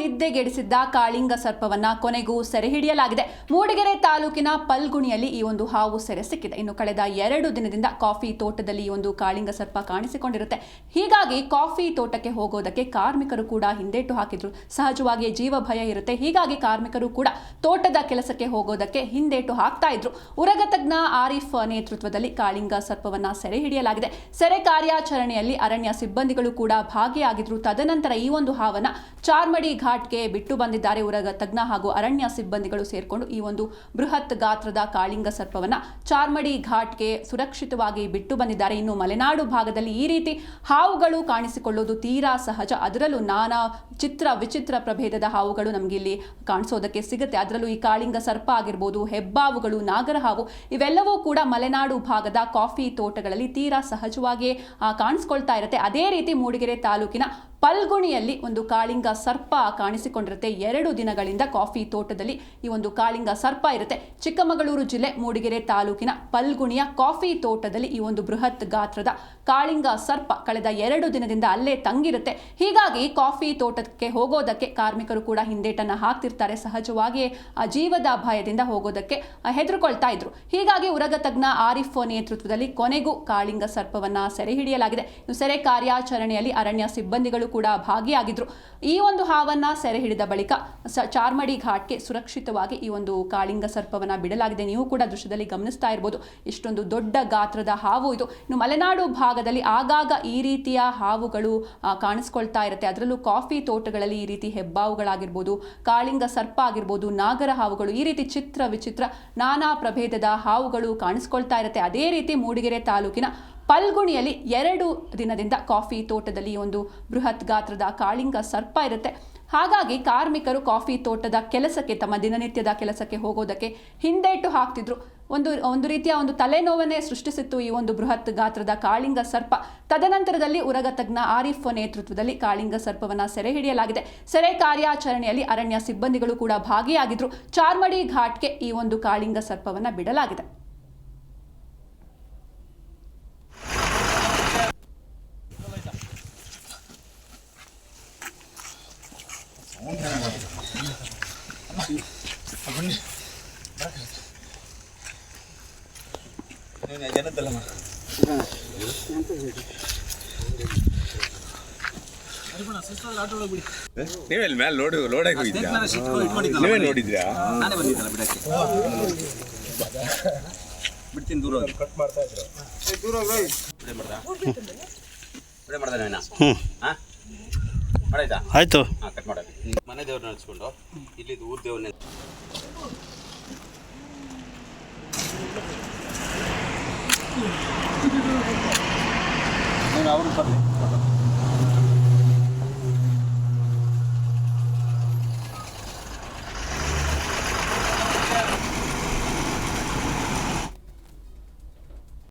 ನಿದ್ದೆಗೆಡಿಸಿದ್ದ ಕಾಳಿಂಗ ಸರ್ಪವನ್ನ ಕೊನೆಗೂ ಸೆರೆ ಹಿಡಿಯಲಾಗಿದೆ. ಮೂಡಿಗೆರೆ ತಾಲೂಕಿನ ಪಲ್ಗುಣಿಯಲ್ಲಿ ಈ ಒಂದು ಹಾವು ಸೆರೆ ಸಿಕ್ಕಿದೆ. ಇನ್ನು ಕಳೆದ 2 ದಿನದಿಂದ ಕಾಫಿ ತೋಟದಲ್ಲಿ ಈ ಒಂದು ಕಾಳಿಂಗ ಸರ್ಪ ಕಾಣಿಸಿಕೊಂಡಿರುತ್ತೆ. ಹೀಗಾಗಿ ಕಾಫಿ ತೋಟಕ್ಕೆ ಹೋಗೋದಕ್ಕೆ ಕಾರ್ಮಿಕರು ಕೂಡ ಹಿಂದೇಟು ಹಾಕಿದ್ರು. ಸಹಜವಾಗಿ ಜೀವ ಭಯ ಇರುತ್ತೆ. ಹೀಗಾಗಿ ಕಾರ್ಮಿಕರು ಕೂಡ ತೋಟದ ಕೆಲಸಕ್ಕೆ ಹೋಗೋದಕ್ಕೆ ಹಿಂದೇಟು ಹಾಕ್ತಾ ಇದ್ರು. ಉರಗ ತಜ್ಞ ಆರಿಫ್ ನೇತೃತ್ವದಲ್ಲಿ ಕಾಳಿಂಗ ಸರ್ಪವನ್ನ ಸೆರೆ ಹಿಡಿಯಲಾಗಿದೆ. ಸೆರೆ ಕಾರ್ಯಾಚರಣೆಯಲ್ಲಿ ಅರಣ್ಯ ಸಿಬ್ಬಂದಿಗಳು ಕೂಡ ಭಾಗಿಯಾಗಿದ್ರು. ತದನಂತರ ಈ ಒಂದು ಹಾವನ್ನ ಚಾರ್ಮಡಿ ಘಾಟ್ಗೆ ಬಿಟ್ಟು ಬಂದಿದ್ದಾರೆ. ಉರಗ ತಜ್ಞ ಹಾಗೂ ಅರಣ್ಯ ಸಿಬ್ಬಂದಿಗಳು ಸೇರ್ಕೊಂಡು ಈ ಒಂದು ಬೃಹತ್ ಗಾತ್ರದ ಕಾಳಿಂಗ ಸರ್ಪವನ್ನ ಚಾರ್ಮಡಿ ಘಾಟ್ಗೆ ಸುರಕ್ಷಿತವಾಗಿ ಬಿಟ್ಟು ಬಂದಿದ್ದಾರೆ. ಇನ್ನು ಮಲೆನಾಡು ಭಾಗದಲ್ಲಿ ಈ ರೀತಿ ಹಾವುಗಳು ಕಾಣಿಸಿಕೊಳ್ಳುವುದು ತೀರಾ ಸಹಜ. ಅದರಲ್ಲೂ ನಾನಾ ಚಿತ್ರ ವಿಚಿತ್ರ ಪ್ರಭೇದದ ಹಾವುಗಳು ನಮ್ಗೆ ಇಲ್ಲಿ ಕಾಣಿಸೋದಕ್ಕೆ ಸಿಗುತ್ತೆ. ಅದರಲ್ಲೂ ಈ ಕಾಳಿಂಗ ಸರ್ಪ ಆಗಿರ್ಬೋದು, ಹೆಬ್ಬಾವುಗಳು, ನಾಗರ ಹಾವು ಇವೆಲ್ಲವೂ ಕೂಡ ಮಲೆನಾಡು ಭಾಗದ ಕಾಫಿ ತೋಟಗಳಲ್ಲಿ ತೀರಾ ಸಹಜವಾಗಿ ಕಾಣಿಸ್ಕೊಳ್ತಾ ಇರುತ್ತೆ. ಅದೇ ರೀತಿ ಮೂಡಿಗೆರೆ ತಾಲೂಕಿನ ಪಲ್ಗುಣಿಯಲ್ಲಿ ಒಂದು ಕಾಳಿಂಗ ಸರ್ಪ ಕಾಣಿಸಿಕೊಂಡಿರುತ್ತೆ. 2 ದಿನಗಳಿಂದ ಕಾಫಿ ತೋಟದಲ್ಲಿ ಈ ಒಂದು ಕಾಳಿಂಗ ಸರ್ಪ ಇರುತ್ತೆ. ಚಿಕ್ಕಮಗಳೂರು ಜಿಲ್ಲೆ ಮೂಡಿಗೆರೆ ತಾಲೂಕಿನ ಪಲ್ಗುಣಿಯ ಕಾಫಿ ತೋಟದಲ್ಲಿ ಈ ಒಂದು ಬೃಹತ್ ಗಾತ್ರದ ಕಾಳಿಂಗ ಸರ್ಪ ಕಳೆದ 2 ದಿನದಿಂದ ಅಲ್ಲೇ ತಂಗಿರುತ್ತೆ. ಹೀಗಾಗಿ ಕಾಫಿ ತೋಟಕ್ಕೆ ಹೋಗೋದಕ್ಕೆ ಕಾರ್ಮಿಕರು ಕೂಡ ಹಿಂದೇಟನ್ನ ಹಾಕ್ತಿರ್ತಾರೆ. ಸಹಜವಾಗಿಯೇ ಜೀವದ ಭಯದಿಂದ ಹೋಗೋದಕ್ಕೆ ಹೆದರ್ಕೊಳ್ತಾ ಇದ್ರು. ಹೀಗಾಗಿ ಉರಗ ತಜ್ಞ ಆರಿಫ್ ನೇತೃತ್ವದಲ್ಲಿ ಕೊನೆಗೂ ಕಾಳಿಂಗ ಸರ್ಪವನ್ನ ಸೆರೆ ಹಿಡಿಯಲಾಗಿದೆ. ಸೆರೆ ಕಾರ್ಯಾಚರಣೆಯಲ್ಲಿ ಅರಣ್ಯ ಸಿಬ್ಬಂದಿಗಳು ಕೂಡ ಭಾಗಿಯಾಗಿದ್ರು. ಈ ಒಂದು ಹಾವನ್ನ ಸೆರೆ ಹಿಡಿದ ಬಳಿಕ ಚಾರ್ಮಡಿ ಘಾಟ್ಗೆ ಸುರಕ್ಷಿತವಾಗಿ ಈ ಒಂದು ಕಾಳಿಂಗ ಸರ್ಪವನ್ನ ಬಿಡಲಾಗಿದೆ. ನೀವು ಕೂಡ ದೃಶ್ಯದಲ್ಲಿ ಗಮನಿಸ್ತಾ ಇರಬಹುದು, ಇಷ್ಟೊಂದು ದೊಡ್ಡ ಗಾತ್ರದ ಹಾವು ಇದು. ಇನ್ನು ಮಲೆನಾಡು ಭಾಗದಲ್ಲಿ ಆಗಾಗ ಈ ರೀತಿಯ ಹಾವುಗಳು ಕಾಣಿಸ್ಕೊಳ್ತಾ ಇರುತ್ತೆ. ಅದರಲ್ಲೂ ಕಾಫಿ ತೋಟಗಳಲ್ಲಿ ಈ ರೀತಿ ಹೆಬ್ಬಾವುಗಳಾಗಿರ್ಬೋದು, ಕಾಳಿಂಗ ಸರ್ಪ ಆಗಿರ್ಬೋದು, ನಾಗರ ಹಾವುಗಳು, ಈ ರೀತಿ ಚಿತ್ರ ವಿಚಿತ್ರ ನಾನಾ ಪ್ರಭೇದದ ಹಾವುಗಳು ಕಾಣಿಸ್ಕೊಳ್ತಾ ಇರುತ್ತೆ. ಅದೇ ರೀತಿ ಮೂಡಿಗೆರೆ ತಾಲೂಕಿನ ಪಲ್ಗುಣಿಯಲ್ಲಿ 2 ದಿನದಿಂದ ಕಾಫಿ ತೋಟದಲ್ಲಿ ಒಂದು ಬೃಹತ್ ಗಾತ್ರದ ಕಾಳಿಂಗ ಸರ್ಪ ಇರುತ್ತೆ. ಹಾಗಾಗಿ ಕಾರ್ಮಿಕರು ಕಾಫಿ ತೋಟದ ಕೆಲಸಕ್ಕೆ, ತಮ್ಮ ದಿನನಿತ್ಯದ ಕೆಲಸಕ್ಕೆ ಹೋಗೋದಕ್ಕೆ ಹಿಂದೇಟು ಹಾಕ್ತಿದ್ರು. ಒಂದು ರೀತಿಯ ಒಂದು ತಲೆನೋವನ್ನೇ ಸೃಷ್ಟಿಸಿತ್ತು ಈ ಒಂದು ಬೃಹತ್ ಗಾತ್ರದ ಕಾಳಿಂಗ ಸರ್ಪ. ತದನಂತರದಲ್ಲಿ ಉರಗ ತಜ್ಞ ಆರಿಫ್ ನೇತೃತ್ವದಲ್ಲಿ ಕಾಳಿಂಗ ಸರ್ಪವನ್ನ ಸೆರೆ ಹಿಡಿಯಲಾಗಿದೆ. ಸೆರೆ ಕಾರ್ಯಾಚರಣೆಯಲ್ಲಿ ಅರಣ್ಯ ಸಿಬ್ಬಂದಿಗಳು ಕೂಡ ಭಾಗಿಯಾಗಿದ್ರು. ಚಾರ್ಮಡಿ ಘಾಟ್ಗೆ ಈ ಒಂದು ಕಾಳಿಂಗ ಸರ್ಪವನ್ನ ಬಿಡಲಾಗಿದೆ. ನೀವೆಲ್ಲಿ ಮೇಲೆ ಲೋಡಾಗಿ ಹೋಗಿದ್ರಾ? ನೀವೇ ನೋಡಿದ್ರಾ? ನಾನೇ ಬಂದಿದ್ದಲ್ಲ ಬಿಡಕ್ಕೆ. ಬಿಡ್ತೀನಿ, ದೂರ ಹೋಗಿ ಕಟ್ ಮಾಡ್ತಾ ಇದ್ರು. ದೂರ ಹೋಗಿ ಬಿಡೆ ಮಾಡ್ದ ನಾವೇನ ಮಾಡಾಯ್ತಾ? ಆಯ್ತು, ಕಟ್ ಮಾಡೋದು. ಮನೆ ದೇವ್ರನ್ನ ನೆನೆಸ್ಕೊಂಡು ಇಲ್ಲಿದ್ದು ಊರ್ ದೇವ್ರನ್ನ ಅವರು ಬರ್ಲಿ.